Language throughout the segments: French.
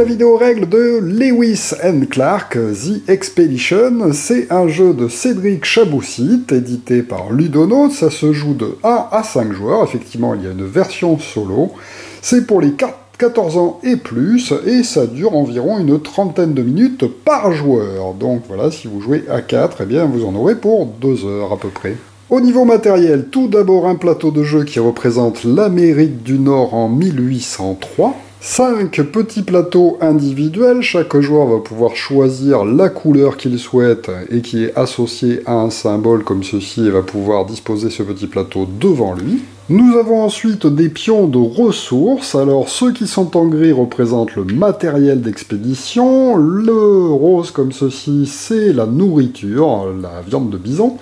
la vidéo règle de Lewis and Clark, The Expedition. C'est un jeu de Cédric Chaboussit, édité par Ludonote. Ça se joue de 1 à 5 joueurs. Effectivement, il y a une version solo. C'est pour les 14 ans et plus, et ça dure environ une trentaine de minutes par joueur. Donc voilà, si vous jouez à 4, eh bien vous en aurez pour 2 heures à peu près. Au niveau matériel, tout d'abord un plateau de jeu qui représente l'Amérique du Nord en 1803. 5 petits plateaux individuels, chaque joueur va pouvoir choisir la couleur qu'il souhaite et qui est associée à un symbole comme ceci et va pouvoir disposer ce petit plateau devant lui. Nous avons ensuite des pions de ressources. Alors ceux qui sont en gris représentent le matériel d'expédition, le rose comme ceci c'est la nourriture, la viande de bison.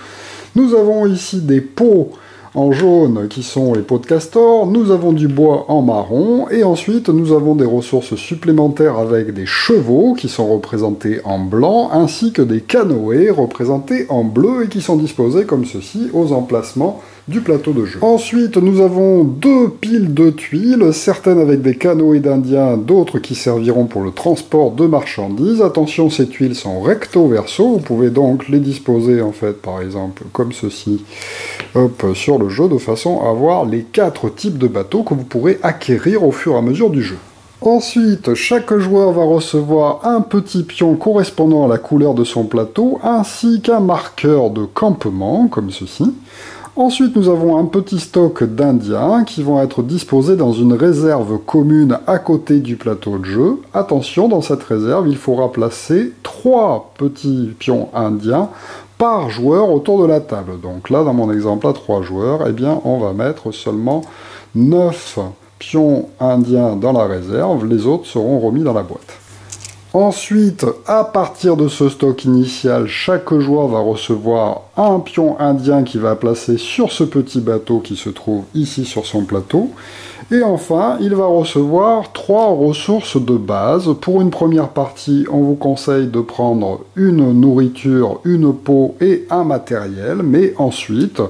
Nous avons ici des pots en jaune qui sont les pots de castor, nous avons du bois en marron, et ensuite nous avons des ressources supplémentaires avec des chevaux qui sont représentés en blanc, ainsi que des canoës représentés en bleu et qui sont disposés comme ceci aux emplacements du plateau de jeu. Ensuite, nous avons 2 piles de tuiles, certaines avec des canoës d'indiens, d'autres qui serviront pour le transport de marchandises. Attention, ces tuiles sont recto-verso, vous pouvez donc les disposer en fait, par exemple, comme ceci, hop, sur le jeu, de façon à avoir les 4 types de bateaux que vous pourrez acquérir au fur et à mesure du jeu. Ensuite, chaque joueur va recevoir un petit pion correspondant à la couleur de son plateau, ainsi qu'un marqueur de campement, comme ceci. Ensuite, nous avons un petit stock d'indiens qui vont être disposés dans une réserve commune à côté du plateau de jeu. Attention, dans cette réserve, il faudra placer 3 petits pions indiens par joueur autour de la table. Donc là, dans mon exemple à 3 joueurs, eh bien, on va mettre seulement 9 pions indiens dans la réserve. Les autres seront remis dans la boîte. Ensuite, à partir de ce stock initial, chaque joueur va recevoir un pion indien qui va placer sur ce petit bateau qui se trouve ici sur son plateau. Et enfin, il va recevoir 3 ressources de base. Pour une première partie, on vous conseille de prendre une nourriture, une peau et un matériel. Mais ensuite,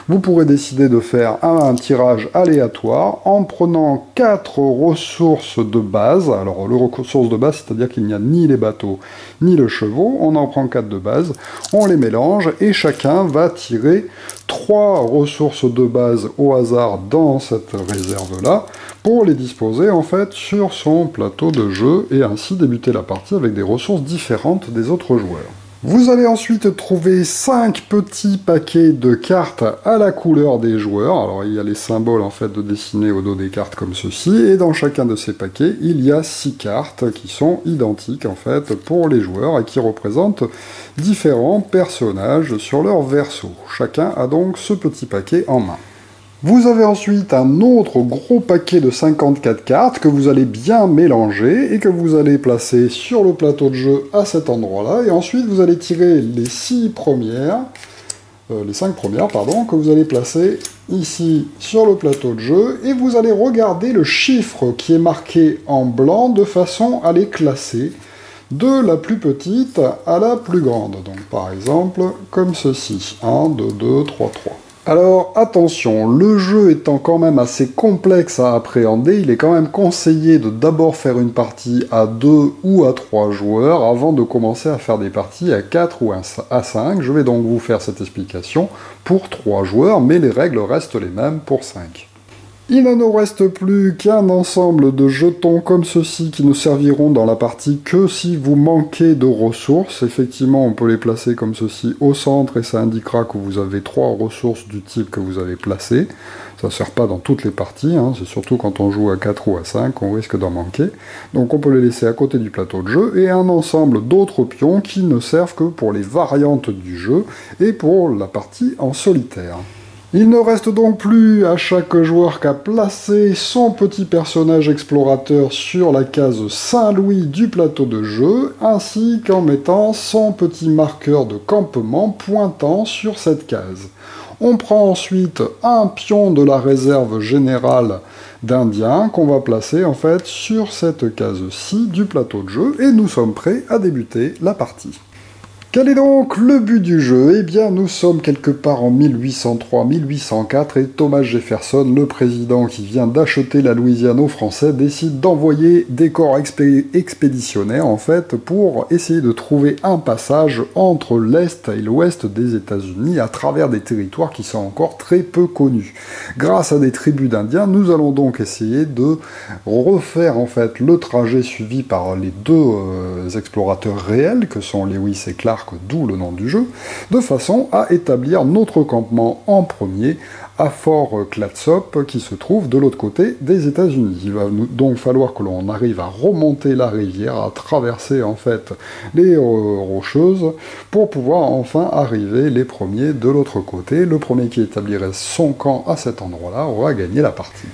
vous pourrez décider de faire un tirage aléatoire en prenant 4 ressources de base. Alors, les ressources de base, c'est-à-dire qu'il n'y a ni les bateaux, ni le chevaux. On en prend 4 de base, on les mélange et chacun va tirer 3 ressources de base au hasard dans cette réserve-là pour les disposer en fait sur son plateau de jeu et ainsi débuter la partie avec des ressources différentes des autres joueurs. Vous allez ensuite trouver 5 petits paquets de cartes à la couleur des joueurs. Alors il y a les symboles en fait de dessiner au dos des cartes comme ceci, et dans chacun de ces paquets, il y a 6 cartes qui sont identiques en fait pour les joueurs et qui représentent différents personnages sur leur verso. Chacun a donc ce petit paquet en main. Vous avez ensuite un autre gros paquet de 54 cartes que vous allez bien mélanger et que vous allez placer sur le plateau de jeu à cet endroit-là. Et ensuite, vous allez tirer les 5 premières, que vous allez placer ici sur le plateau de jeu. Et vous allez regarder le chiffre qui est marqué en blanc de façon à les classer de la plus petite à la plus grande. Donc par exemple, comme ceci. 1, 2, 2, 3, 3. Alors attention, le jeu étant quand même assez complexe à appréhender, il est quand même conseillé de d'abord faire une partie à 2 ou à 3 joueurs avant de commencer à faire des parties à 4 ou à 5. Je vais donc vous faire cette explication pour 3 joueurs, mais les règles restent les mêmes pour 5. Il ne nous reste plus qu'un ensemble de jetons comme ceci qui ne serviront dans la partie que si vous manquez de ressources. Effectivement, on peut les placer comme ceci au centre et ça indiquera que vous avez 3 ressources du type que vous avez placé. Ça ne sert pas dans toutes les parties, hein. C'est surtout quand on joue à 4 ou à 5 qu'on risque d'en manquer. Donc on peut les laisser à côté du plateau de jeu et un ensemble d'autres pions qui ne servent que pour les variantes du jeu et pour la partie en solitaire. Il ne reste donc plus à chaque joueur qu'à placer son petit personnage explorateur sur la case Saint-Louis du plateau de jeu, ainsi qu'en mettant son petit marqueur de campement pointant sur cette case. On prend ensuite un pion de la réserve générale d'Indiens qu'on va placer en fait sur cette case-ci du plateau de jeu, et nous sommes prêts à débuter la partie. Quel est donc le but du jeu? Eh bien, nous sommes quelque part en 1803-1804 et Thomas Jefferson, le président qui vient d'acheter la Louisiane aux Français, décide d'envoyer des corps expéditionnaires, en fait, pour essayer de trouver un passage entre l'Est et l'Ouest des États-Unis à travers des territoires qui sont encore très peu connus. Grâce à des tribus d'Indiens, nous allons donc essayer de refaire, en fait, le trajet suivi par les deux explorateurs réels, que sont Lewis et Clark, d'où le nom du jeu, de façon à établir notre campement en premier à Fort Clatsop, qui se trouve de l'autre côté des États-Unis. Il va donc falloir que l'on arrive à remonter la rivière, à traverser en fait les rocheuses, pour pouvoir enfin arriver les premiers de l'autre côté. Le premier qui établirait son camp à cet endroit-là aura gagné la partie.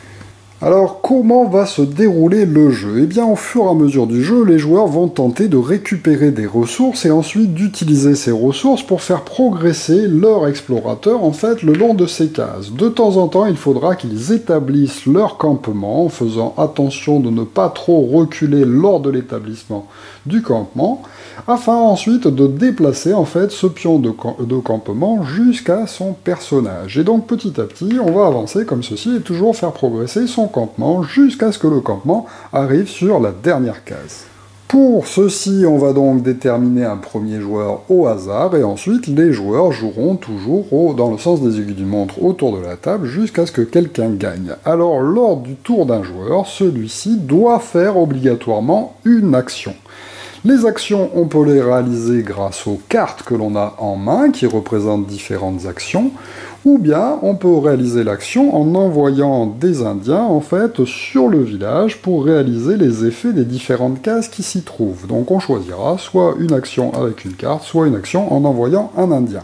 Alors, comment va se dérouler le jeu? Eh bien, au fur et à mesure du jeu, les joueurs vont tenter de récupérer des ressources et ensuite d'utiliser ces ressources pour faire progresser leur explorateur, en fait, le long de ces cases. De temps en temps, il faudra qu'ils établissent leur campement en faisant attention de ne pas trop reculer lors de l'établissement du campement, afin ensuite de déplacer, en fait, ce pion de campement jusqu'à son personnage. Et donc, petit à petit, on va avancer comme ceci et toujours faire progresser son campement jusqu'à ce que le campement arrive sur la dernière case. Pour ceci, on va donc déterminer un premier joueur au hasard, et ensuite les joueurs joueront toujours dans le sens des aiguilles d'une montre autour de la table jusqu'à ce que quelqu'un gagne. Alors, lors du tour d'un joueur, celui-ci doit faire obligatoirement une action. Les actions, on peut les réaliser grâce aux cartes que l'on a en main, qui représentent différentes actions, ou bien on peut réaliser l'action en envoyant des Indiens, en fait, sur le village pour réaliser les effets des différentes cases qui s'y trouvent. Donc on choisira soit une action avec une carte, soit une action en envoyant un Indien.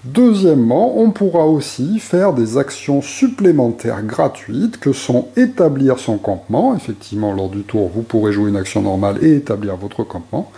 Deuxièmement, on pourra aussi faire des actions supplémentaires gratuites que sont établir son campement. Effectivement, lors du tour, vous pourrez jouer une action normale et établir votre campement.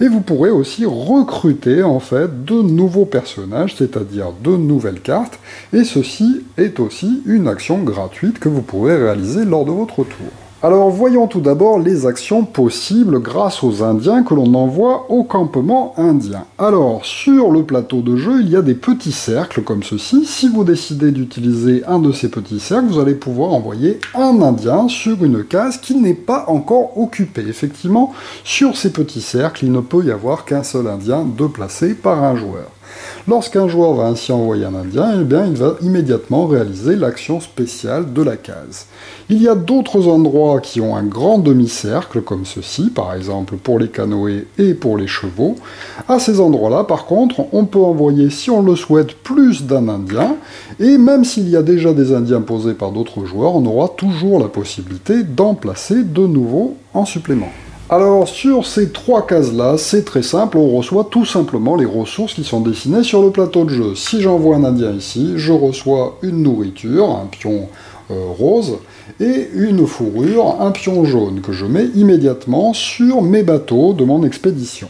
Et vous pourrez aussi recruter, en fait, de nouveaux personnages, c'est-à-dire de nouvelles cartes. Et ceci est aussi une action gratuite que vous pourrez réaliser lors de votre tour. Alors voyons tout d'abord les actions possibles grâce aux Indiens que l'on envoie au campement indien. Alors sur le plateau de jeu, il y a des petits cercles comme ceci. Si vous décidez d'utiliser un de ces petits cercles, vous allez pouvoir envoyer un Indien sur une case qui n'est pas encore occupée. Effectivement, sur ces petits cercles, il ne peut y avoir qu'un seul Indien de placé par un joueur. Lorsqu'un joueur va ainsi envoyer un Indien, eh bien, il va immédiatement réaliser l'action spéciale de la case. Il y a d'autres endroits qui ont un grand demi-cercle, comme ceci, par exemple pour les canoës et pour les chevaux. À ces endroits-là, par contre, on peut envoyer, si on le souhaite, plus d'un Indien, et même s'il y a déjà des Indiens posés par d'autres joueurs, on aura toujours la possibilité d'en placer de nouveaux en supplément. Alors, sur ces trois cases-là, c'est très simple, on reçoit tout simplement les ressources qui sont dessinées sur le plateau de jeu. Si j'envoie un Indien ici, je reçois une nourriture, un pion rose, et une fourrure, un pion jaune, que je mets immédiatement sur mes bateaux de mon expédition.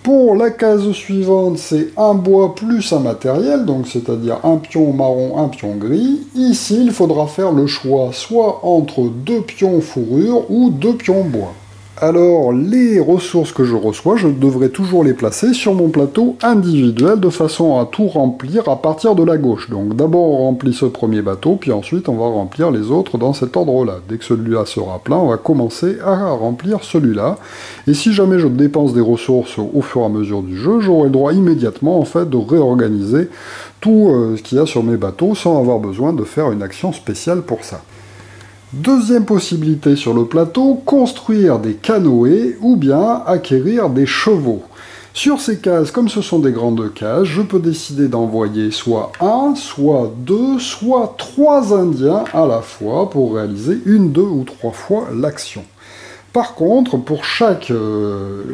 Pour la case suivante, c'est un bois plus un matériel, donc c'est-à-dire un pion marron, un pion gris. Ici, il faudra faire le choix soit entre deux pions fourrure ou deux pions bois. Alors, les ressources que je reçois, je devrais toujours les placer sur mon plateau individuel de façon à tout remplir à partir de la gauche. Donc d'abord on remplit ce premier bateau, puis ensuite on va remplir les autres dans cet ordre-là. Dès que celui-là sera plein, on va commencer à remplir celui-là. Et si jamais je dépense des ressources au fur et à mesure du jeu, j'aurai le droit immédiatement en fait de réorganiser tout ce qu'il y a sur mes bateaux sans avoir besoin de faire une action spéciale pour ça. Deuxième possibilité sur le plateau, construire des canoës ou bien acquérir des chevaux. Sur ces cases, comme ce sont des grandes cases, je peux décider d'envoyer soit un, soit deux, soit trois Indiens à la fois pour réaliser une, deux ou trois fois l'action. Par contre, pour chaque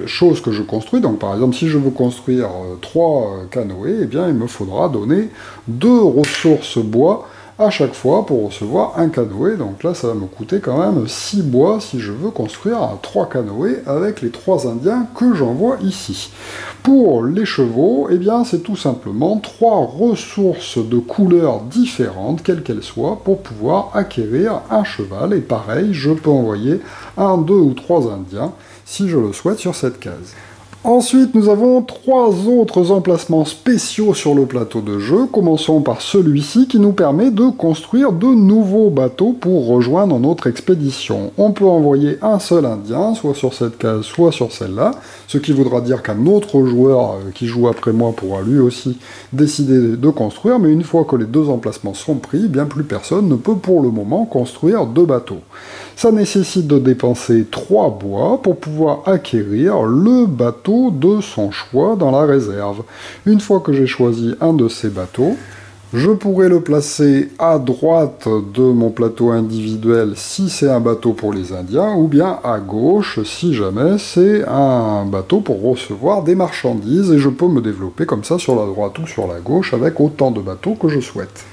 chose que je construis, donc par exemple si je veux construire trois canoës, eh bien il me faudra donner 2 ressources bois à chaque fois pour recevoir un canoë. Donc là, ça va me coûter quand même 6 bois si je veux construire 3 canoës avec les 3 Indiens que j'envoie ici. Pour les chevaux, eh bien, c'est tout simplement 3 ressources de couleurs différentes, quelles qu'elles soient, pour pouvoir acquérir un cheval. Et pareil, je peux envoyer 1, 2 ou 3 Indiens si je le souhaite sur cette case. Ensuite, nous avons 3 autres emplacements spéciaux sur le plateau de jeu. Commençons par celui-ci qui nous permet de construire de nouveaux bateaux pour rejoindre notre expédition. On peut envoyer un seul Indien, soit sur cette case, soit sur celle-là, ce qui voudra dire qu'un autre joueur qui joue après moi pourra lui aussi décider de construire, mais une fois que les 2 emplacements sont pris, bien plus personne ne peut pour le moment construire 2 bateaux. Ça nécessite de dépenser 3 bois pour pouvoir acquérir le bateau de son choix dans la réserve. Une fois que j'ai choisi un de ces bateaux, je pourrais le placer à droite de mon plateau individuel si c'est un bateau pour les Indiens, ou bien à gauche si jamais c'est un bateau pour recevoir des marchandises, et je peux me développer comme ça sur la droite ou sur la gauche avec autant de bateaux que je souhaite.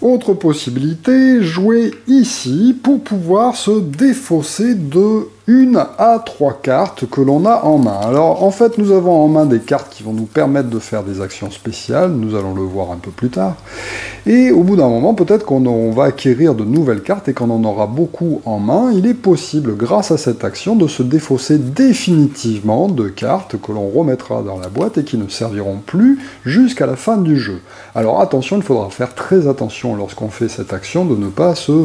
Autre possibilité, jouer ici pour pouvoir se défausser de 1 à 3 cartes que l'on a en main. Alors en fait nous avons en main des cartes qui vont nous permettre de faire des actions spéciales, nous allons le voir un peu plus tard, et au bout d'un moment peut-être qu'on va acquérir de nouvelles cartes et qu'on en aura beaucoup en main. Il est possible grâce à cette action de se défausser définitivement de cartes que l'on remettra dans la boîte et qui ne serviront plus jusqu'à la fin du jeu. Alors attention, il faudra faire très attention lorsqu'on fait cette action de ne pas se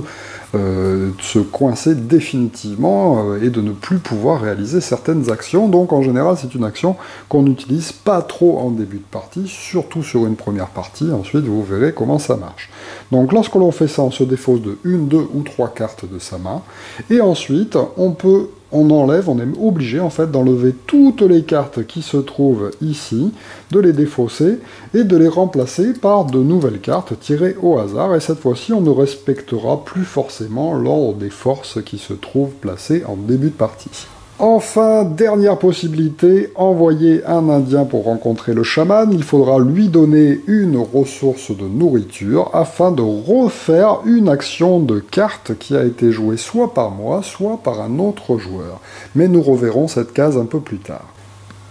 coincer définitivement et de ne plus pouvoir réaliser certaines actions. Donc en général c'est une action qu'on n'utilise pas trop en début de partie, surtout sur une première partie. Ensuite vous verrez comment ça marche. Donc lorsque l'on fait ça, on se défausse de 1, 2 ou 3 cartes de sa main, et ensuite on enlève, on est obligé en fait d'enlever toutes les cartes qui se trouvent ici, de les défausser et de les remplacer par de nouvelles cartes tirées au hasard, et cette fois-ci on ne respectera plus forcément l'ordre des forces qui se trouvent placées en début de partie. Enfin, dernière possibilité, envoyer un Indien pour rencontrer le chaman. Il faudra lui donner une ressource de nourriture afin de refaire une action de carte qui a été jouée soit par moi, soit par un autre joueur. Mais nous reverrons cette case un peu plus tard.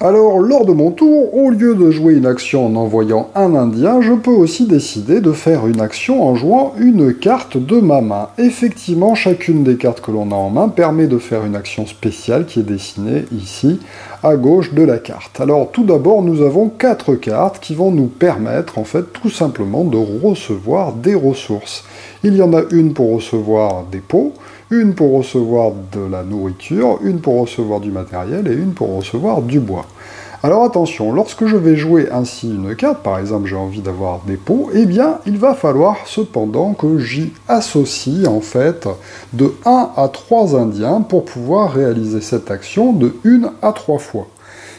Alors, lors de mon tour, au lieu de jouer une action en envoyant un Indien, je peux aussi décider de faire une action en jouant une carte de ma main. Effectivement, chacune des cartes que l'on a en main permet de faire une action spéciale qui est dessinée ici, à gauche de la carte. Alors, tout d'abord, nous avons 4 cartes qui vont nous permettre, en fait, tout simplement de recevoir des ressources. Il y en a une pour recevoir des pots, une pour recevoir de la nourriture, une pour recevoir du matériel et une pour recevoir du bois. Alors attention, lorsque je vais jouer ainsi une carte, par exemple j'ai envie d'avoir des pots, eh bien il va falloir cependant que j'y associe en fait de 1 à 3 Indiens pour pouvoir réaliser cette action de 1 à 3 fois.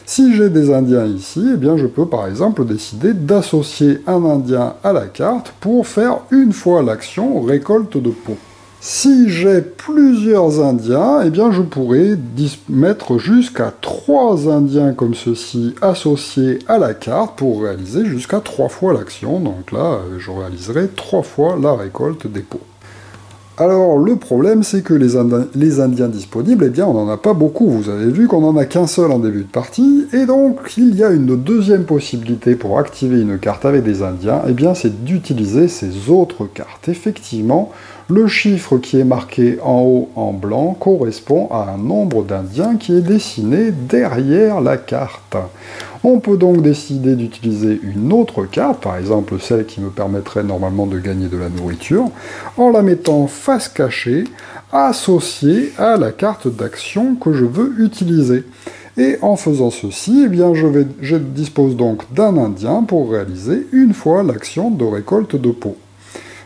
Si j'ai des Indiens ici, eh bien je peux par exemple décider d'associer un Indien à la carte pour faire une fois l'action récolte de pots. Si j'ai plusieurs Indiens, eh bien je pourrais mettre jusqu'à 3 Indiens comme ceci associés à la carte pour réaliser jusqu'à 3 fois l'action. Donc là, je réaliserai 3 fois la récolte des pots. Alors le problème c'est que les Indiens disponibles, eh bien on n'en a pas beaucoup. Vous avez vu qu'on n'en a qu'un seul en début de partie, et donc il y a une deuxième possibilité pour activer une carte avec des Indiens, eh bien c'est d'utiliser ces autres cartes. Effectivement, le chiffre qui est marqué en haut en blanc correspond à un nombre d'Indiens qui est dessiné derrière la carte. On peut donc décider d'utiliser une autre carte, par exemple celle qui me permettrait normalement de gagner de la nourriture, en la mettant face cachée, associée à la carte d'action que je veux utiliser. Et en faisant ceci, eh bien je dispose donc d'un Indien pour réaliser une fois l'action de récolte de pots.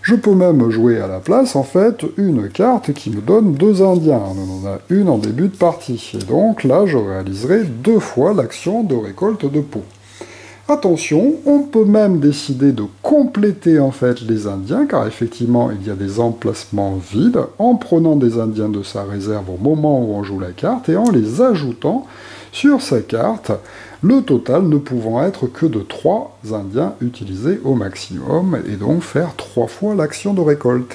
Je peux même jouer à la place, en fait, une carte qui me donne 2 Indiens. On en a une en début de partie. Et donc là, je réaliserai 2 fois l'action de récolte de pots. Attention, on peut même décider de compléter en fait les Indiens, car effectivement il y a des emplacements vides, en prenant des Indiens de sa réserve au moment où on joue la carte, et en les ajoutant sur sa carte, le total ne pouvant être que de 3 Indiens utilisés au maximum, et donc faire 3 fois l'action de récolte.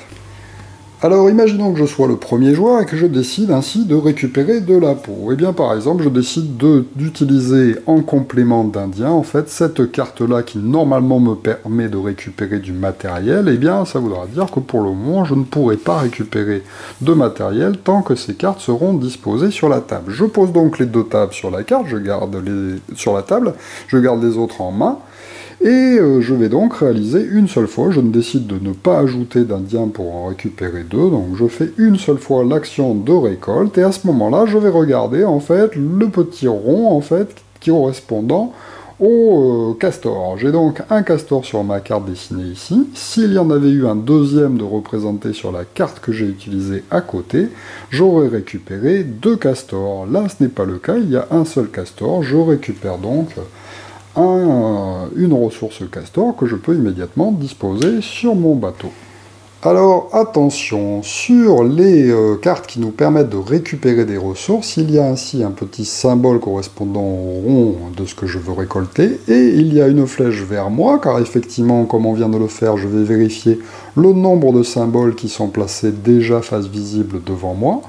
Alors imaginons que je sois le premier joueur et que je décide ainsi de récupérer de la peau. Eh bien par exemple, je décide d'utiliser en complément d'Indien, en fait, cette carte-là qui normalement me permet de récupérer du matériel, eh bien ça voudra dire que pour le moment, je ne pourrai pas récupérer de matériel tant que ces cartes seront disposées sur la table. Je pose donc les deux tables sur la carte, sur la table, je garde les autres en main, et je vais donc réaliser une seule fois, je ne décide de ne pas ajouter d'Indien pour en récupérer deux, donc je fais une seule fois l'action de récolte, et à ce moment-là, je vais regarder en fait le petit rond en fait correspondant au castor. J'ai donc un castor sur ma carte dessinée ici. S'il y en avait eu un deuxième de représenté sur la carte que j'ai utilisée à côté, j'aurais récupéré deux castors. Là, ce n'est pas le cas, il y a un seul castor, je récupère donc une ressource castor que je peux immédiatement disposer sur mon bateau. Alors attention, sur les cartes qui nous permettent de récupérer des ressources, il y a ainsi un petit symbole correspondant au rond de ce que je veux récolter, et il y a une flèche vers moi, car effectivement, comme on vient de le faire, je vais vérifier le nombre de symboles qui sont placés déjà face visible devant moi,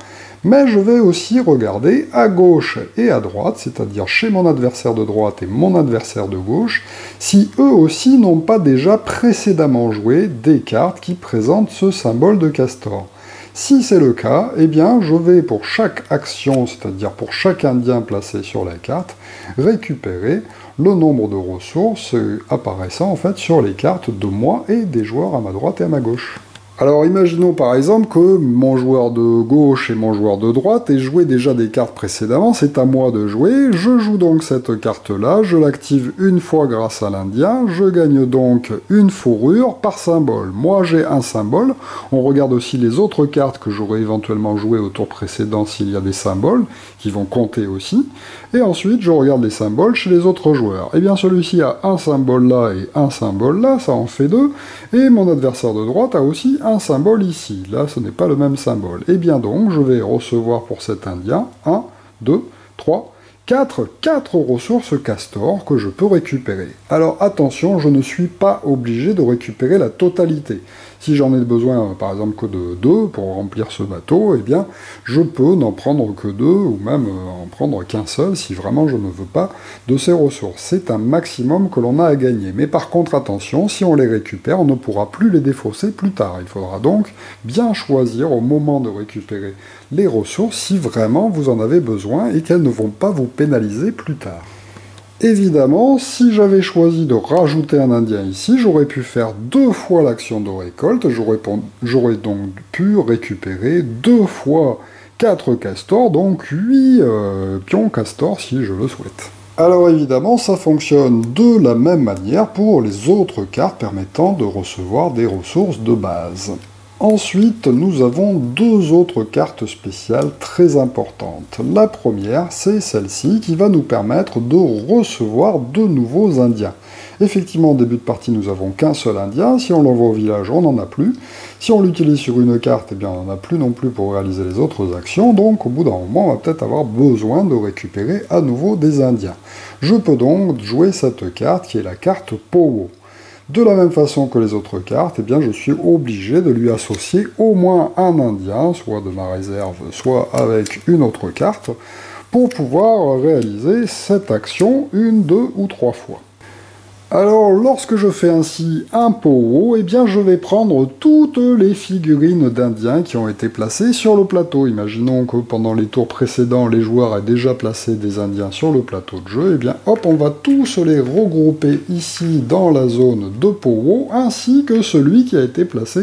mais je vais aussi regarder à gauche et à droite, c'est-à-dire chez mon adversaire de droite et mon adversaire de gauche, si eux aussi n'ont pas déjà précédemment joué des cartes qui présentent ce symbole de castor. Si c'est le cas, eh bien je vais pour chaque action, c'est-à-dire pour chaque indien placé sur la carte, récupérer le nombre de ressources apparaissant en fait sur les cartes de moi et des joueurs à ma droite et à ma gauche. Alors imaginons par exemple que mon joueur de gauche et mon joueur de droite aient joué déjà des cartes précédemment, c'est à moi de jouer, je joue donc cette carte-là, je l'active une fois grâce à l'Indien, je gagne donc une fourrure par symbole. Moi j'ai un symbole, on regarde aussi les autres cartes que j'aurais éventuellement jouées au tour précédent s'il y a des symboles, qui vont compter aussi, et ensuite je regarde les symboles chez les autres joueurs. Et bien celui-ci a un symbole là et un symbole là, ça en fait deux, et mon adversaire de droite a aussi un symbole ici. Là, ce n'est pas le même symbole. Et bien donc, je vais recevoir pour cet indien 1, 2, 3, 4 ressources castor que je peux récupérer. Alors attention, je ne suis pas obligé de récupérer la totalité. Si j'en ai besoin, par exemple, que de 2 pour remplir ce bateau, eh bien, je peux n'en prendre que 2, ou même en prendre qu'un seul, si vraiment je ne veux pas de ces ressources. C'est un maximum que l'on a à gagner. Mais par contre, attention, si on les récupère, on ne pourra plus les défausser plus tard. Il faudra donc bien choisir au moment de récupérer les ressources si vraiment vous en avez besoin et qu'elles ne vont pas vous pénaliser plus tard. Évidemment, si j'avais choisi de rajouter un indien ici, j'aurais pu faire 2 fois l'action de récolte, j'aurais donc pu récupérer 2 fois 4 castors, donc 8 pions castors si je le souhaite. Alors évidemment, ça fonctionne de la même manière pour les autres cartes permettant de recevoir des ressources de base. Ensuite, nous avons 2 autres cartes spéciales très importantes. La première, c'est celle-ci qui va nous permettre de recevoir de nouveaux indiens. Effectivement, au début de partie, nous n'avons qu'un seul indien. Si on l'envoie au village, on n'en a plus. Si on l'utilise sur une carte, eh bien, on n'en a plus non plus pour réaliser les autres actions. Donc, au bout d'un moment, on va peut-être avoir besoin de récupérer à nouveau des indiens. Je peux donc jouer cette carte qui est la carte Powo. De la même façon que les autres cartes, eh bien, je suis obligé de lui associer au moins un indien, soit de ma réserve, soit avec une autre carte, pour pouvoir réaliser cette action 1, 2 ou 3 fois. Alors, lorsque je fais ainsi un Powo, eh bien, je vais prendre toutes les figurines d'indiens qui ont été placées sur le plateau. Imaginons que pendant les tours précédents, les joueurs aient déjà placé des indiens sur le plateau de jeu. Eh bien, hop, on va tous les regrouper ici dans la zone de Powo, ainsi que celui qui a été placé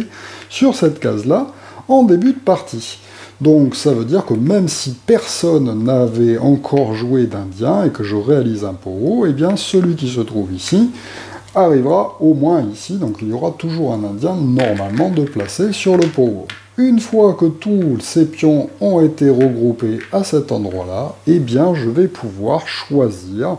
sur cette case-là en début de partie. Donc ça veut dire que même si personne n'avait encore joué d'Indien et que je réalise un Powo, eh bien celui qui se trouve ici arrivera au moins ici, donc il y aura toujours un Indien normalement de placer sur le Powo. Une fois que tous ces pions ont été regroupés à cet endroit-là, eh bien je vais pouvoir choisir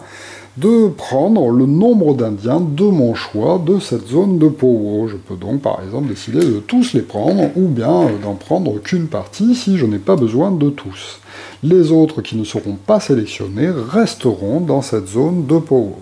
de prendre le nombre d'indiens de mon choix de cette zone de Powo. Je peux donc par exemple décider de tous les prendre, ou bien d'en prendre qu'une partie si je n'ai pas besoin de tous. Les autres qui ne seront pas sélectionnés resteront dans cette zone de Powo.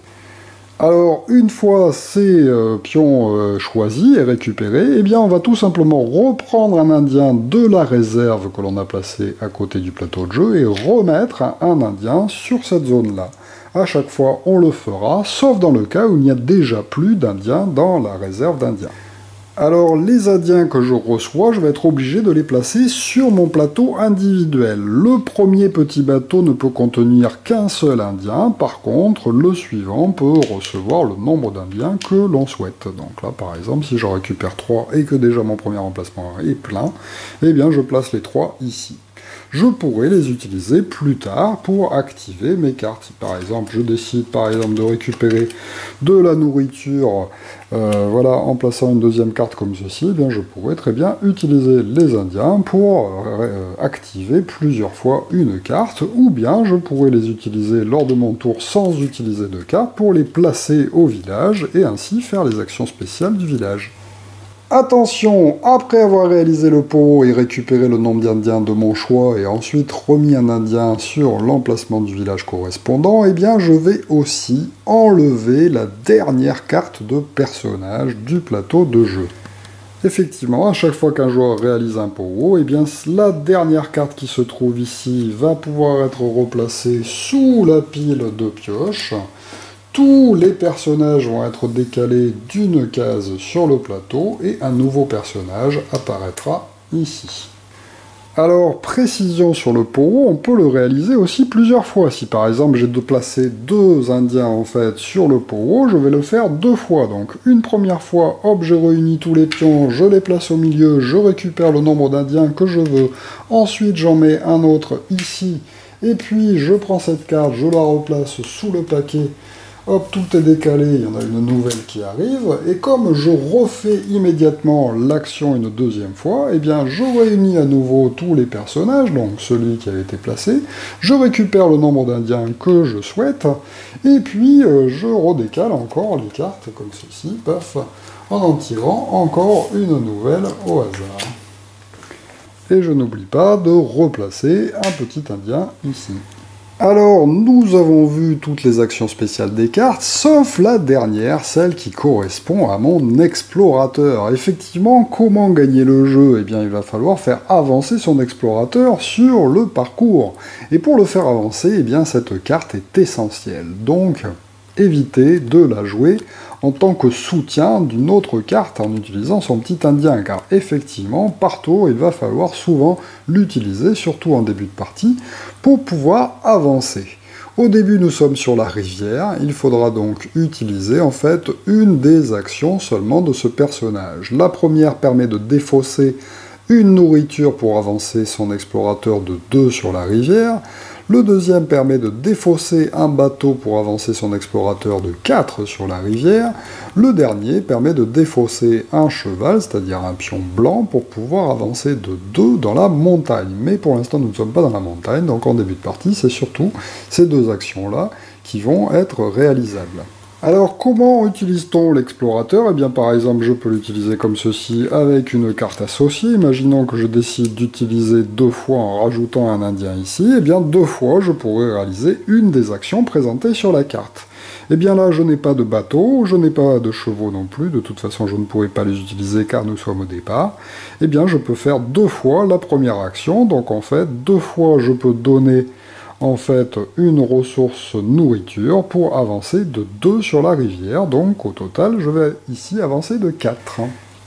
Alors, une fois ces pions choisis et récupérés, eh bien, on va tout simplement reprendre un indien de la réserve que l'on a placé à côté du plateau de jeu et remettre un indien sur cette zone-là. À chaque fois, on le fera, sauf dans le cas où il n'y a déjà plus d'indiens dans la réserve d'indiens. Alors, les indiens que je reçois, je vais être obligé de les placer sur mon plateau individuel. Le premier petit bateau ne peut contenir qu'un seul indien, par contre, le suivant peut recevoir le nombre d'indiens que l'on souhaite. Donc là, par exemple, si je récupère 3 et que déjà mon premier emplacement est plein, eh bien, je place les 3 ici. Je pourrais les utiliser plus tard pour activer mes cartes. Si par exemple je décide par exemple de récupérer de la nourriture voilà, en plaçant une deuxième carte comme ceci, eh bien, je pourrais très bien utiliser les indiens pour activer plusieurs fois une carte, ou bien je pourrais les utiliser lors de mon tour sans utiliser de carte pour les placer au village et ainsi faire les actions spéciales du village. Attention, après avoir réalisé le pot et récupéré le nombre d'indiens de mon choix et ensuite remis un indien sur l'emplacement du village correspondant, eh bien je vais aussi enlever la dernière carte de personnage du plateau de jeu. Effectivement, à chaque fois qu'un joueur réalise un pot, eh bien la dernière carte qui se trouve ici va pouvoir être replacée sous la pile de pioches. Tous les personnages vont être décalés d'une case sur le plateau et un nouveau personnage apparaîtra ici. Alors, précision sur le pot, on peut le réaliser aussi plusieurs fois. Si par exemple j'ai de placer 2 indiens en fait sur le pot, je vais le faire 2 fois. Donc une première fois, hop, je réunis tous les pions, je les place au milieu, je récupère le nombre d'indiens que je veux. Ensuite j'en mets un autre ici, et puis je prends cette carte, je la replace sous le paquet. Hop, tout est décalé, il y en a une nouvelle qui arrive, et comme je refais immédiatement l'action une deuxième fois, eh bien je réunis à nouveau tous les personnages, donc celui qui avait été placé, je récupère le nombre d'indiens que je souhaite, et puis je redécale encore les cartes comme ceci, paf, en tirant encore une nouvelle au hasard. Et je n'oublie pas de replacer un petit indien ici. Alors, nous avons vu toutes les actions spéciales des cartes, sauf la dernière, celle qui correspond à mon explorateur. Effectivement, comment gagner le jeu? Eh bien, il va falloir faire avancer son explorateur sur le parcours. Et pour le faire avancer, eh bien, cette carte est essentielle. Donc, évitez de la jouer en tant que soutien d'une autre carte en utilisant son petit indien, car effectivement, par tour, il va falloir souvent l'utiliser, surtout en début de partie, pour pouvoir avancer. Au début, nous sommes sur la rivière, il faudra donc utiliser en fait une des actions seulement de ce personnage. La première permet de défausser une nourriture pour avancer son explorateur de 2 sur la rivière. Le deuxième permet de défausser un bateau pour avancer son explorateur de 4 sur la rivière. Le dernier permet de défausser un cheval, c'est-à-dire un pion blanc, pour pouvoir avancer de 2 dans la montagne. Mais pour l'instant, nous ne sommes pas dans la montagne, donc en début de partie, c'est surtout ces 2 actions-là qui vont être réalisables. Alors, comment utilise-t-on l'explorateur? Eh bien, par exemple, je peux l'utiliser comme ceci avec une carte associée. Imaginons que je décide d'utiliser 2 fois en rajoutant un indien ici. Eh bien, 2 fois, je pourrais réaliser une des actions présentées sur la carte. Eh bien là, je n'ai pas de bateau, je n'ai pas de chevaux non plus. De toute façon, je ne pourrai pas les utiliser car nous sommes au départ. Eh bien, je peux faire 2 fois la première action. Donc, en fait, 2 fois, je peux donner en fait une ressource nourriture pour avancer de 2 sur la rivière, donc au total je vais ici avancer de 4.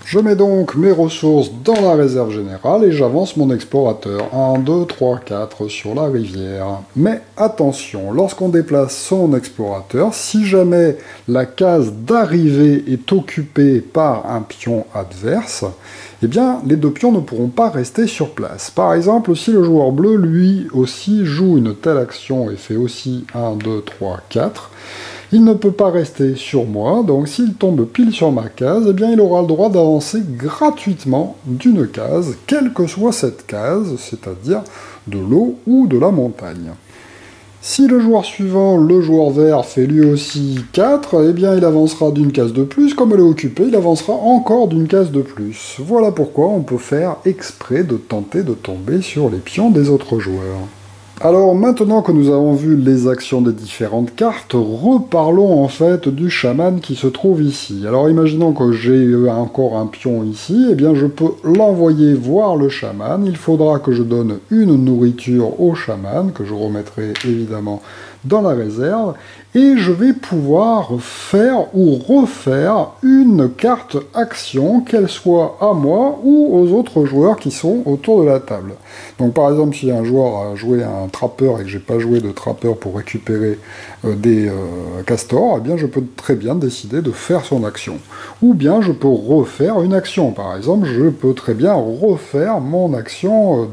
Je mets donc mes ressources dans la réserve générale et j'avance mon explorateur 1, 2, 3, 4 sur la rivière. Mais attention, lorsqu'on déplace son explorateur, si jamais la case d'arrivée est occupée par un pion adverse, eh bien les 2 pions ne pourront pas rester sur place. Par exemple, si le joueur bleu lui aussi joue une telle action et fait aussi 1, 2, 3, 4, il ne peut pas rester sur moi, donc s'il tombe pile sur ma case, eh bien il aura le droit d'avancer gratuitement d'une case, quelle que soit cette case, c'est-à-dire de l'eau ou de la montagne. Si le joueur suivant, le joueur vert, fait lui aussi 4, eh bien il avancera d'une case de plus, comme elle est occupée, il avancera encore d'une case de plus. Voilà pourquoi on peut faire exprès de tenter de tomber sur les pions des autres joueurs. Alors maintenant que nous avons vu les actions des différentes cartes, reparlons en fait du chaman qui se trouve ici. Alors imaginons que j'ai encore un pion ici, et bien je peux l'envoyer voir le chaman. Il faudra que je donne une nourriture au chaman, que je remettrai évidemment dans la réserve, et je vais pouvoir faire ou refaire une carte action, qu'elle soit à moi ou aux autres joueurs qui sont autour de la table. Donc par exemple, si un joueur a joué un trappeur et que j'ai pas joué de trappeur pour récupérer des castors, eh bien je peux très bien décider de faire son action. Ou bien je peux refaire une action. Par exemple, je peux très bien refaire mon action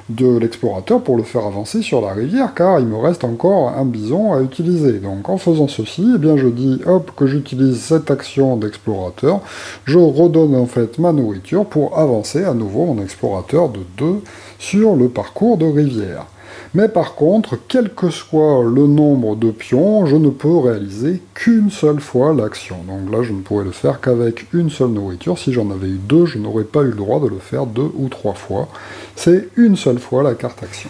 de l'explorateur pour le faire avancer sur la rivière, car il me reste encore un bison à utiliser. Donc en faisant ceci, eh bien je dis hop que j'utilise cette action d'explorateur, je redonne en fait ma nourriture pour avancer à nouveau mon explorateur de 2 sur le parcours de rivière. Mais par contre, quel que soit le nombre de pions, je ne peux réaliser qu'une seule fois l'action. Donc là, je ne pourrais le faire qu'avec une seule nourriture. Si j'en avais eu 2, je n'aurais pas eu le droit de le faire 2 ou 3 fois. C'est une seule fois la carte action.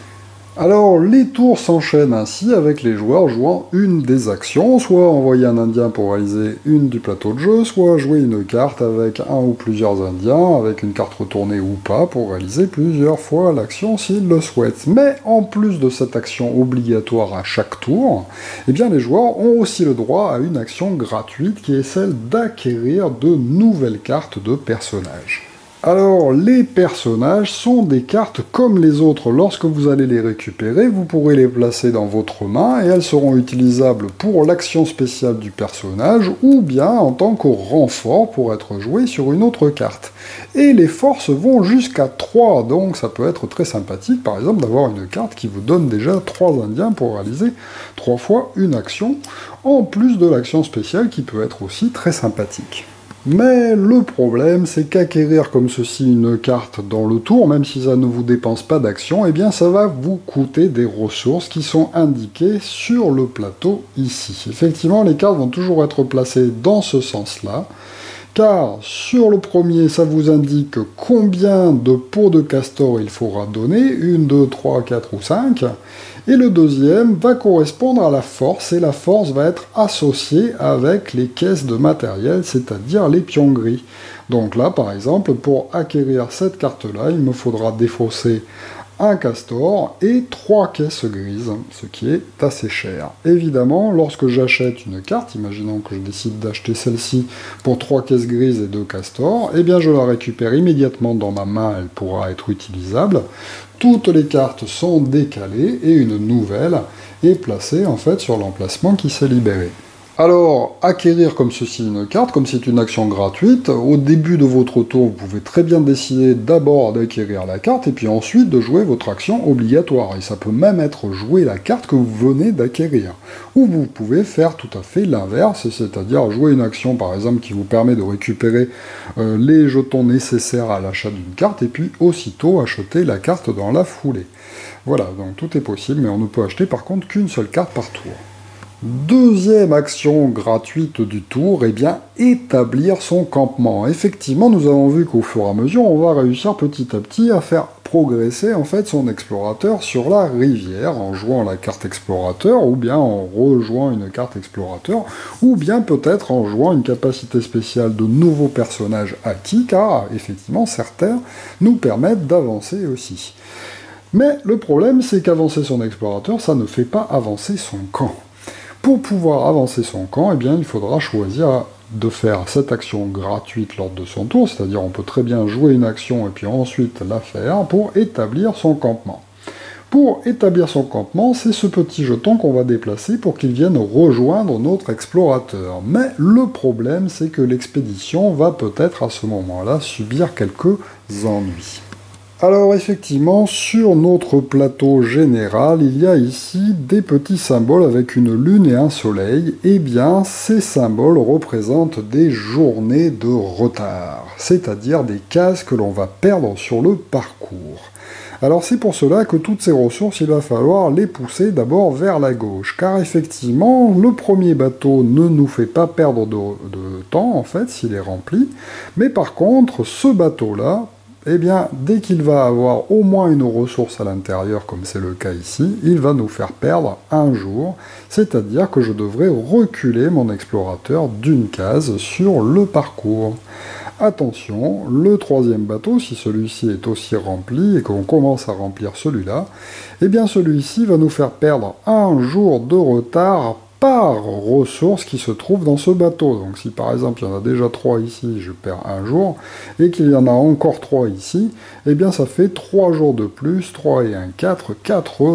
Alors, les tours s'enchaînent ainsi avec les joueurs jouant une des actions, soit envoyer un indien pour réaliser une du plateau de jeu, soit jouer une carte avec un ou plusieurs indiens, avec une carte retournée ou pas, pour réaliser plusieurs fois l'action s'ils le souhaitent. Mais en plus de cette action obligatoire à chaque tour, eh bien les joueurs ont aussi le droit à une action gratuite qui est celle d'acquérir de nouvelles cartes de personnages. Alors, les personnages sont des cartes comme les autres. Lorsque vous allez les récupérer, vous pourrez les placer dans votre main et elles seront utilisables pour l'action spéciale du personnage ou bien en tant que renfort pour être joué sur une autre carte. Et les forces vont jusqu'à 3, donc ça peut être très sympathique, par exemple, d'avoir une carte qui vous donne déjà 3 indiens pour réaliser 3 fois une action, en plus de l'action spéciale qui peut être aussi très sympathique. Mais le problème, c'est qu'acquérir comme ceci une carte dans le tour, même si ça ne vous dépense pas d'action, eh bien ça va vous coûter des ressources qui sont indiquées sur le plateau ici. Effectivement, les cartes vont toujours être placées dans ce sens-là, car sur le premier, ça vous indique combien de pots de castor il faudra donner, 1, 2, 3, 4 ou 5, et le deuxième va correspondre à la force, et la force va être associée avec les caisses de matériel, c'est-à-dire les pions gris. Donc là, par exemple, pour acquérir cette carte-là, il me faudra défausser un castor et 3 caisses grises, ce qui est assez cher. Évidemment, lorsque j'achète une carte, imaginons que je décide d'acheter celle-ci pour 3 caisses grises et 2 castors, eh bien je la récupère immédiatement dans ma main, elle pourra être utilisable. Toutes les cartes sont décalées et une nouvelle est placée en fait sur l'emplacement qui s'est libéré. Alors, acquérir comme ceci une carte, comme c'est une action gratuite, au début de votre tour, vous pouvez très bien décider d'abord d'acquérir la carte, et puis ensuite de jouer votre action obligatoire. Et ça peut même être jouer la carte que vous venez d'acquérir. Ou vous pouvez faire tout à fait l'inverse, c'est-à-dire jouer une action, par exemple, qui vous permet de récupérer les jetons nécessaires à l'achat d'une carte, et puis aussitôt acheter la carte dans la foulée. Voilà, donc tout est possible, mais on ne peut acheter par contre qu'une seule carte par tour. Deuxième action gratuite du tour, eh bien, établir son campement. Effectivement, nous avons vu qu'au fur et à mesure, on va réussir petit à petit à faire progresser en fait son explorateur sur la rivière en jouant la carte explorateur, ou bien en rejouant une carte explorateur, ou bien peut-être en jouant une capacité spéciale de nouveaux personnages acquis, car effectivement, certains nous permettent d'avancer aussi. Mais le problème, c'est qu'avancer son explorateur, ça ne fait pas avancer son camp. Pour pouvoir avancer son camp, eh bien, il faudra choisir de faire cette action gratuite lors de son tour, c'est-à-dire on peut très bien jouer une action et puis ensuite la faire pour établir son campement. Pour établir son campement, c'est ce petit jeton qu'on va déplacer pour qu'il vienne rejoindre notre explorateur. Mais le problème, c'est que l'expédition va peut-être à ce moment-là subir quelques ennuis. Alors effectivement, sur notre plateau général, il y a ici des petits symboles avec une lune et un soleil. Eh bien, ces symboles représentent des journées de retard, c'est-à-dire des cases que l'on va perdre sur le parcours. Alors c'est pour cela que toutes ces ressources, il va falloir les pousser d'abord vers la gauche, car effectivement, le premier bateau ne nous fait pas perdre de temps, en fait, s'il est rempli, mais par contre, ce bateau-là, eh bien, dès qu'il va avoir au moins une ressource à l'intérieur, comme c'est le cas ici, il va nous faire perdre un jour, c'est-à-dire que je devrais reculer mon explorateur d'une case sur le parcours. Attention, le troisième bateau, si celui-ci est aussi rempli et qu'on commence à remplir celui-là, eh bien celui-ci va nous faire perdre un jour de retard par ressource qui se trouve dans ce bateau. Donc si par exemple il y en a déjà 3 ici, je perds un jour, et qu'il y en a encore 3 ici, eh bien ça fait 3 jours de plus, 3 et 1, 4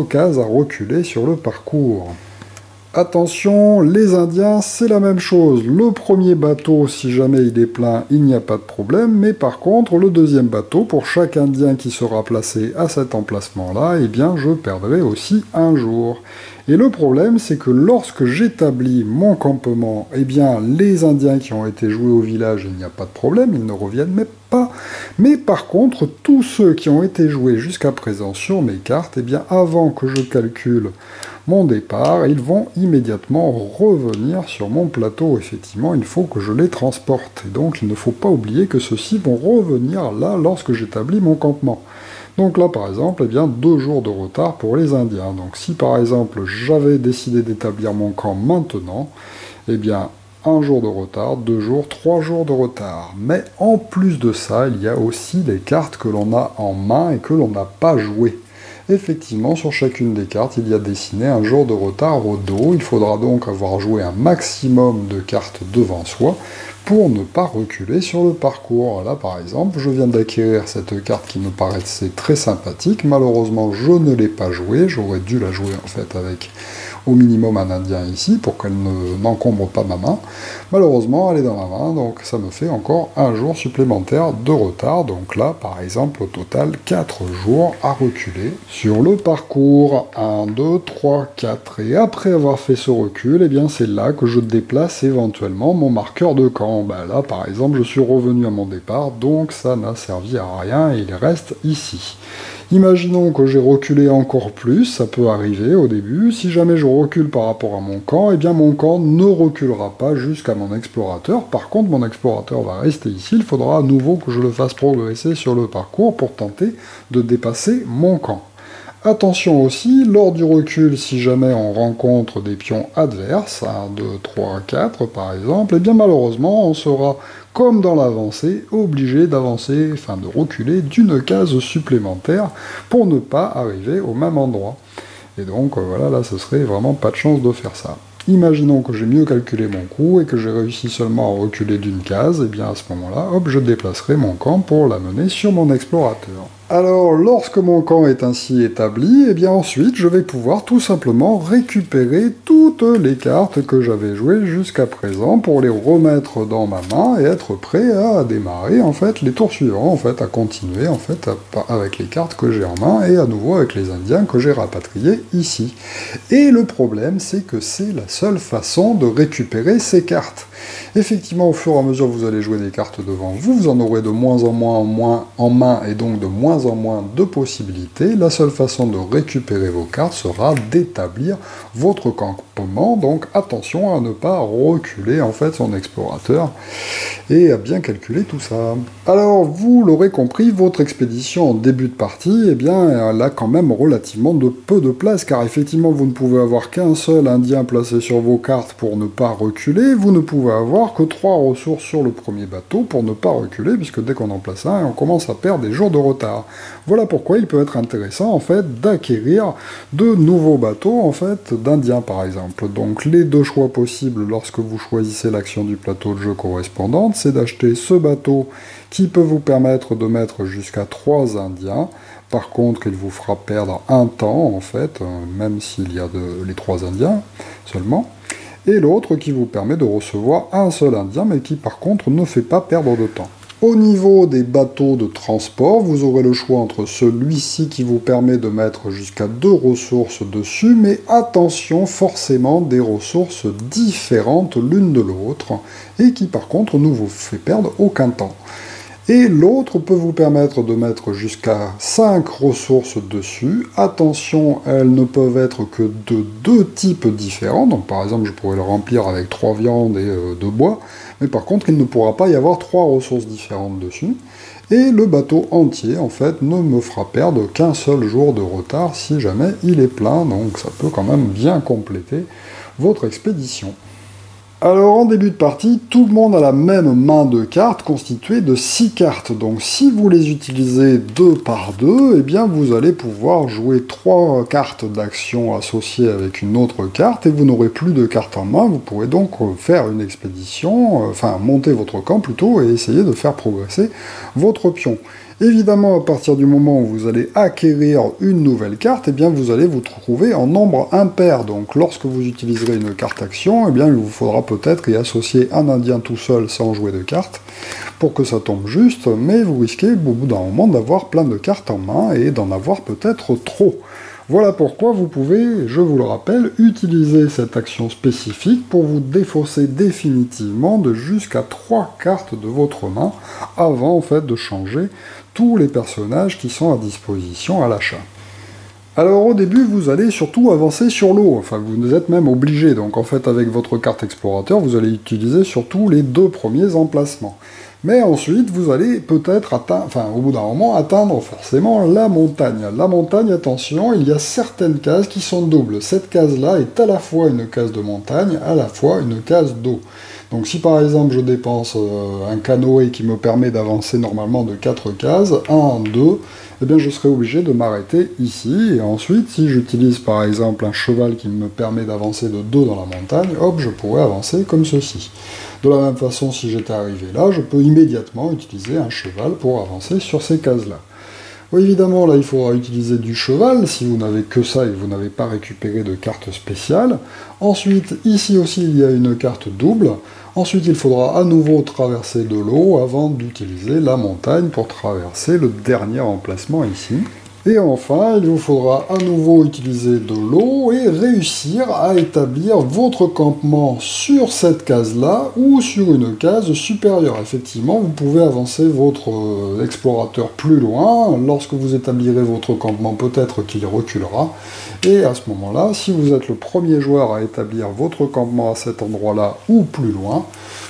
cases à reculer sur le parcours. Attention, les Indiens, c'est la même chose. Le premier bateau, si jamais il est plein, il n'y a pas de problème. Mais par contre, le deuxième bateau, pour chaque Indien qui sera placé à cet emplacement-là, eh bien, je perdrai aussi un jour. Et le problème, c'est que lorsque j'établis mon campement, eh bien, les Indiens qui ont été joués au village, il n'y a pas de problème, ils ne reviennent même pas. Mais par contre, tous ceux qui ont été joués jusqu'à présent sur mes cartes, eh bien, avant que je calcule mon départ, ils vont immédiatement revenir sur mon plateau. Effectivement, il faut que je les transporte. Et donc, il ne faut pas oublier que ceux-ci vont revenir là lorsque j'établis mon campement. Donc là, par exemple, eh bien, 2 jours de retard pour les Indiens. Donc si, par exemple, j'avais décidé d'établir mon camp maintenant, eh bien, 1 jour de retard, 2 jours, 3 jours de retard. Mais en plus de ça, il y a aussi les cartes que l'on a en main et que l'on n'a pas jouées. Effectivement, sur chacune des cartes, il y a dessiné un jour de retard au dos. Il faudra donc avoir joué un maximum de cartes devant soi pour ne pas reculer sur le parcours. Là, par exemple, je viens d'acquérir cette carte qui me paraissait très sympathique. Malheureusement, je ne l'ai pas jouée. J'aurais dû la jouer, en fait, avec au minimum un Indien ici, pour qu'elle n'encombre pas ma main. Malheureusement, elle est dans ma main, donc ça me fait encore un jour supplémentaire de retard. Donc là, par exemple, au total, 4 jours à reculer sur le parcours. 1, 2, 3, 4. Et après avoir fait ce recul, eh bien, c'est là que je déplace éventuellement mon marqueur de camp. Ben là, par exemple, je suis revenu à mon départ, donc ça n'a servi à rien et il reste ici. Imaginons que j'ai reculé encore plus, ça peut arriver au début. Si jamais je recule par rapport à mon camp, eh bien mon camp ne reculera pas jusqu'à mon explorateur. Par contre, mon explorateur va rester ici. Il faudra à nouveau que je le fasse progresser sur le parcours pour tenter de dépasser mon camp. Attention aussi, lors du recul, si jamais on rencontre des pions adverses, 1, 2, 3, 4 par exemple, eh bien malheureusement, on sera, comme dans l'avancée, obligé d'avancer, enfin de reculer d'une case supplémentaire pour ne pas arriver au même endroit. Et donc voilà, là ce serait vraiment pas de chance de faire ça. Imaginons que j'ai mieux calculé mon coup et que j'ai réussi seulement à reculer d'une case, et bien à ce moment-là, hop, je déplacerai mon camp pour l'amener sur mon explorateur. Alors, lorsque mon camp est ainsi établi, et bien ensuite, je vais pouvoir tout simplement récupérer toutes les cartes que j'avais jouées jusqu'à présent pour les remettre dans ma main et être prêt à démarrer, en fait, les tours suivants, en fait, à continuer, en fait, avec les cartes que j'ai en main et à nouveau avec les Indiens que j'ai rapatriés ici. Et le problème, c'est que c'est la seule façon de récupérer ces cartes. Effectivement, au fur et à mesure que vous allez jouer des cartes devant vous, vous en aurez de moins en moins en main et donc de moins en moins de possibilités. La seule façon de récupérer vos cartes sera d'établir votre campement, donc attention à ne pas reculer en fait son explorateur et à bien calculer tout ça. Alors, vous l'aurez compris, votre expédition en début de partie, eh bien, elle a quand même relativement peu de place, car effectivement, vous ne pouvez avoir qu'un seul Indien placé sur vos cartes pour ne pas reculer, vous ne pouvez avoir que 3 ressources sur le premier bateau pour ne pas reculer, puisque dès qu'on en place un, on commence à perdre des jours de retard. Voilà pourquoi il peut être intéressant, en fait, d'acquérir de nouveaux bateaux, en fait, d'Indiens, par exemple. Donc, les 2 choix possibles lorsque vous choisissez l'action du plateau de jeu correspondante, c'est d'acheter ce bateau qui peut vous permettre de mettre jusqu'à 3 Indiens. Par contre, il vous fera perdre un temps, en fait, même s'il y a les 3 Indiens seulement. Et l'autre qui vous permet de recevoir un seul Indien, mais qui par contre ne fait pas perdre de temps. Au niveau des bateaux de transport, vous aurez le choix entre celui-ci qui vous permet de mettre jusqu'à 2 ressources dessus, mais attention, forcément des ressources différentes l'une de l'autre, et qui par contre ne vous fait perdre aucun temps. Et l'autre peut vous permettre de mettre jusqu'à 5 ressources dessus. Attention, elles ne peuvent être que de 2 types différents. Donc par exemple, je pourrais le remplir avec 3 viandes et 2 bois. Mais par contre, il ne pourra pas y avoir 3 ressources différentes dessus. Et le bateau entier, en fait, ne me fera perdre qu'un seul jour de retard si jamais il est plein, donc ça peut quand même bien compléter votre expédition. Alors en début de partie, tout le monde a la même main de cartes constituée de 6 cartes. Donc si vous les utilisez 2 par 2, eh bien vous allez pouvoir jouer 3 cartes d'action associées avec une autre carte et vous n'aurez plus de cartes en main. Vous pourrez donc faire une expédition, enfin monter votre camp plutôt et essayer de faire progresser votre pion. Évidemment, à partir du moment où vous allez acquérir une nouvelle carte, eh bien vous allez vous trouver en nombre impair. Donc lorsque vous utiliserez une carte action, eh bien il vous faudra peut-être y associer un indien tout seul sans jouer de cartes pour que ça tombe juste, mais vous risquez au bout d'un moment d'avoir plein de cartes en main et d'en avoir peut-être trop. Voilà pourquoi vous pouvez, je vous le rappelle, utiliser cette action spécifique pour vous défausser définitivement de jusqu'à 3 cartes de votre main avant en fait de changer tous les personnages qui sont à disposition à l'achat. Alors au début, vous allez surtout avancer sur l'eau, enfin vous êtes même obligé, donc en fait avec votre carte explorateur, vous allez utiliser surtout les 2 premiers emplacements. Mais ensuite, vous allez peut-être atteindre, enfin au bout d'un moment, atteindre forcément la montagne. La montagne, attention, il y a certaines cases qui sont doubles. Cette case-là est à la fois une case de montagne, à la fois une case d'eau. Donc si par exemple je dépense un canoë qui me permet d'avancer normalement de 4 cases, 1, 2, eh bien je serai obligé de m'arrêter ici, et ensuite si j'utilise par exemple un cheval qui me permet d'avancer de 2 dans la montagne, hop, je pourrais avancer comme ceci. De la même façon, si j'étais arrivé là, je peux immédiatement utiliser un cheval pour avancer sur ces cases-là. Bon, évidemment, là, il faudra utiliser du cheval, si vous n'avez que ça et vous n'avez pas récupéré de carte spéciale. Ensuite, ici aussi, il y a une carte double. Ensuite, il faudra à nouveau traverser de l'eau avant d'utiliser la montagne pour traverser le dernier emplacement ici. Et enfin, il vous faudra à nouveau utiliser de l'eau et réussir à établir votre campement sur cette case-là ou sur une case supérieure. Effectivement, vous pouvez avancer votre explorateur plus loin. Lorsque vous établirez votre campement, peut-être qu'il reculera. Et à ce moment-là, si vous êtes le premier joueur à établir votre campement à cet endroit-là ou plus loin,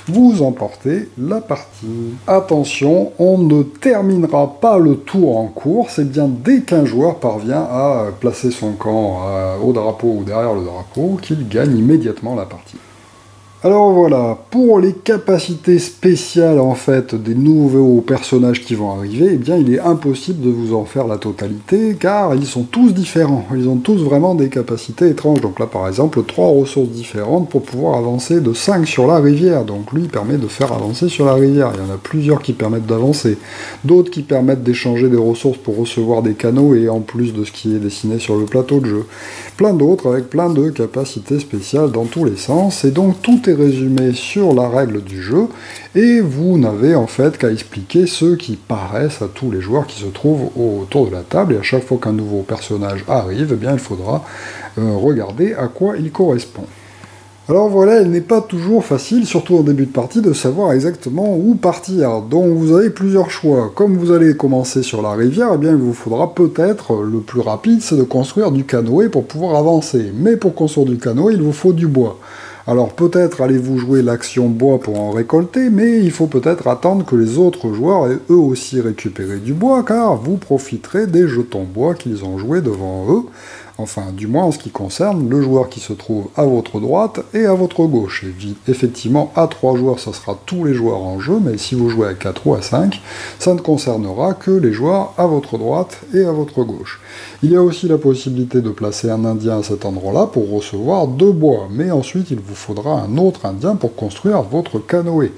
vous emportez la partie. Attention, on ne terminera pas le tour en cours, c'est bien dès qu'un joueur parvient à placer son camp au drapeau ou derrière le drapeau qu'il gagne immédiatement la partie. Alors voilà, pour les capacités spéciales en fait des nouveaux personnages qui vont arriver, eh bien il est impossible de vous en faire la totalité car ils sont tous différents, ils ont tous vraiment des capacités étranges. Donc là par exemple 3 ressources différentes pour pouvoir avancer de 5 sur la rivière, donc lui permet de faire avancer sur la rivière, il y en a plusieurs qui permettent d'avancer, d'autres qui permettent d'échanger des ressources pour recevoir des canaux et en plus de ce qui est dessiné sur le plateau de jeu. Plein d'autres avec plein de capacités spéciales dans tous les sens, et donc tout est résumé sur la règle du jeu, et vous n'avez en fait qu'à expliquer ceux qui paraissent à tous les joueurs qui se trouvent autour de la table, et à chaque fois qu'un nouveau personnage arrive, eh bien il faudra regarder à quoi il correspond. Alors voilà, il n'est pas toujours facile, surtout en début de partie, de savoir exactement où partir. Donc vous avez plusieurs choix. Comme vous allez commencer sur la rivière, eh bien il vous faudra peut-être, le plus rapide, c'est de construire du canoë pour pouvoir avancer. Mais pour construire du canoë, il vous faut du bois. Alors peut-être allez-vous jouer l'action bois pour en récolter, mais il faut peut-être attendre que les autres joueurs aient eux aussi récupéré du bois, car vous profiterez des jetons bois qu'ils ont joués devant eux. Enfin, du moins en ce qui concerne le joueur qui se trouve à votre droite et à votre gauche. Et effectivement, à 3 joueurs, ça sera tous les joueurs en jeu, mais si vous jouez à 4 ou à 5, ça ne concernera que les joueurs à votre droite et à votre gauche. Il y a aussi la possibilité de placer un indien à cet endroit-là pour recevoir 2 bois, mais ensuite il vous faudra un autre indien pour construire votre canoë.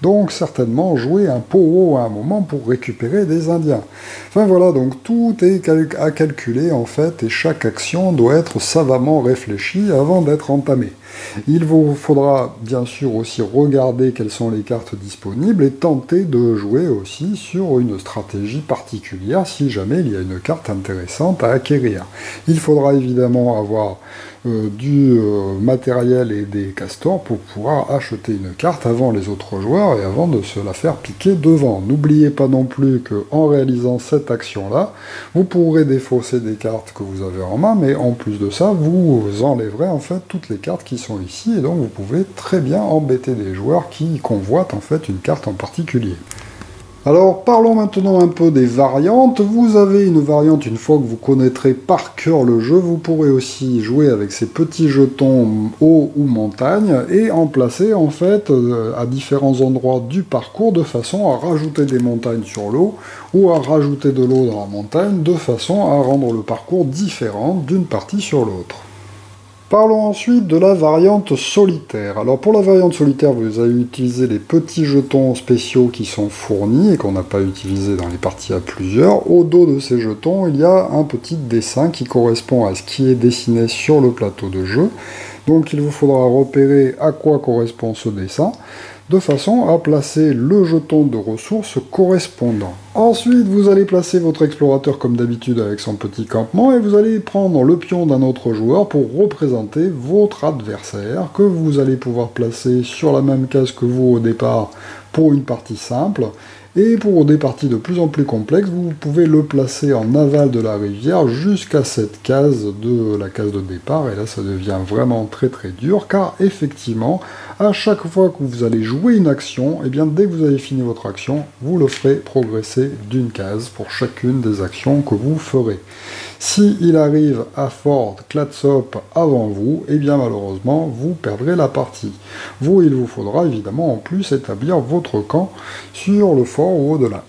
Donc certainement jouer un pot à un moment pour récupérer des indiens. Enfin voilà, donc tout est à calculer en fait, et chaque action doit être savamment réfléchie avant d'être entamée. Il vous faudra bien sûr aussi regarder quelles sont les cartes disponibles et tenter de jouer aussi sur une stratégie particulière si jamais il y a une carte intéressante à acquérir. Il faudra évidemment avoir du matériel et des castors pour pouvoir acheter une carte avant les autres joueurs et avant de se la faire piquer devant. N'oubliez pas non plus qu'en réalisant cette action-là, vous pourrez défausser des cartes que vous avez en main, mais en plus de ça, vous enlèverez en fait toutes les cartes qui sont ici, et donc vous pouvez très bien embêter des joueurs qui convoitent en fait une carte en particulier. Alors parlons maintenant un peu des variantes. Vous avez une variante, une fois que vous connaîtrez par cœur le jeu, vous pourrez aussi jouer avec ces petits jetons eau ou montagne et en placer en fait à différents endroits du parcours de façon à rajouter des montagnes sur l'eau ou à rajouter de l'eau dans la montagne de façon à rendre le parcours différent d'une partie sur l'autre. Parlons ensuite de la variante solitaire. Alors pour la variante solitaire, vous allez utiliser les petits jetons spéciaux qui sont fournis et qu'on n'a pas utilisés dans les parties à plusieurs. Au dos de ces jetons, il y a un petit dessin qui correspond à ce qui est dessiné sur le plateau de jeu. Donc il vous faudra repérer à quoi correspond ce dessin, de façon à placer le jeton de ressources correspondant. Ensuite, vous allez placer votre explorateur comme d'habitude avec son petit campement et vous allez prendre le pion d'un autre joueur pour représenter votre adversaire que vous allez pouvoir placer sur la même case que vous au départ pour une partie simple. Et pour des parties de plus en plus complexes, vous pouvez le placer en aval de la rivière jusqu'à cette case de la case de départ. Et là, ça devient vraiment très très dur, car effectivement, à chaque fois que vous allez jouer une action, et bien dès que vous avez fini votre action, vous le ferez progresser d'une case pour chacune des actions que vous ferez. Si il arrive à Fort Clatsop avant vous, et bien malheureusement, vous perdrez la partie. Vous, il vous faudra évidemment en plus établir votre camp sur le fort ou au-delà.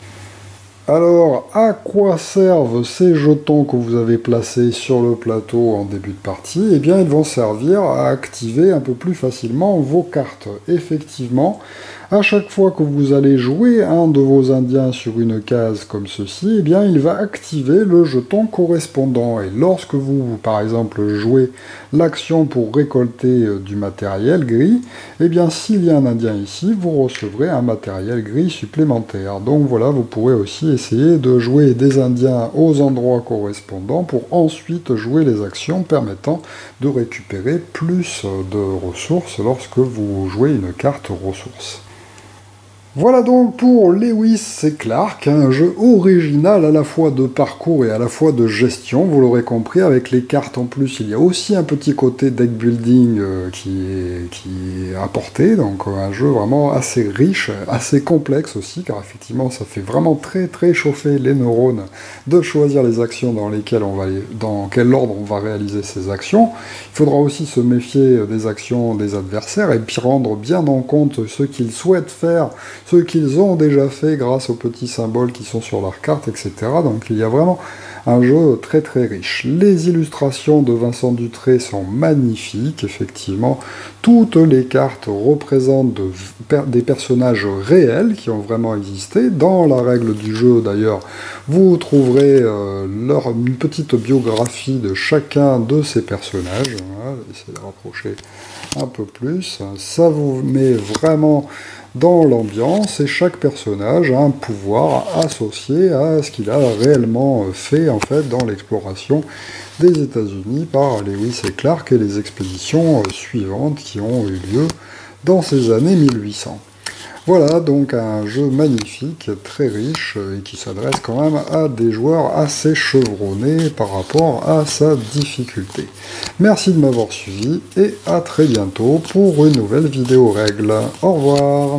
Alors, à quoi servent ces jetons que vous avez placés sur le plateau en début de partie? Eh bien, ils vont servir à activer un peu plus facilement vos cartes. Effectivement, à chaque fois que vous allez jouer un de vos indiens sur une case comme ceci, eh bien, il va activer le jeton correspondant. Et lorsque vous, par exemple, jouez l'action pour récolter du matériel gris, eh bien, s'il y a un indien ici, vous recevrez un matériel gris supplémentaire. Donc voilà, vous pourrez aussi essayer de jouer des indiens aux endroits correspondants pour ensuite jouer les actions permettant de récupérer plus de ressources lorsque vous jouez une carte ressources. Voilà donc pour Lewis et Clark, un jeu original à la fois de parcours et à la fois de gestion, vous l'aurez compris, avec les cartes en plus, il y a aussi un petit côté deck building qui est apporté, donc un jeu vraiment assez riche, assez complexe aussi, car effectivement ça fait vraiment très très chauffer les neurones de choisir les actions dans quel ordre on va réaliser ces actions. Il faudra aussi se méfier des actions des adversaires et puis rendre bien en compte ce qu'ils souhaitent faire, ce qu'ils ont déjà fait grâce aux petits symboles qui sont sur leur carte, etc. Donc il y a vraiment un jeu très très riche. Les illustrations de Vincent Dutrait sont magnifiques, effectivement. Toutes les cartes représentent des personnages réels qui ont vraiment existé. Dans la règle du jeu, d'ailleurs, vous trouverez une petite biographie de chacun de ces personnages. Voilà, j'essaie de rapprocher un peu plus. Ça vous met vraiment dans l'ambiance, et chaque personnage a un pouvoir associé à ce qu'il a réellement fait en fait dans l'exploration des États-Unis par Lewis et Clark et les expéditions suivantes qui ont eu lieu dans ces années 1800. Voilà donc un jeu magnifique, très riche et qui s'adresse quand même à des joueurs assez chevronnés par rapport à sa difficulté. Merci de m'avoir suivi et à très bientôt pour une nouvelle vidéo règle. Au revoir.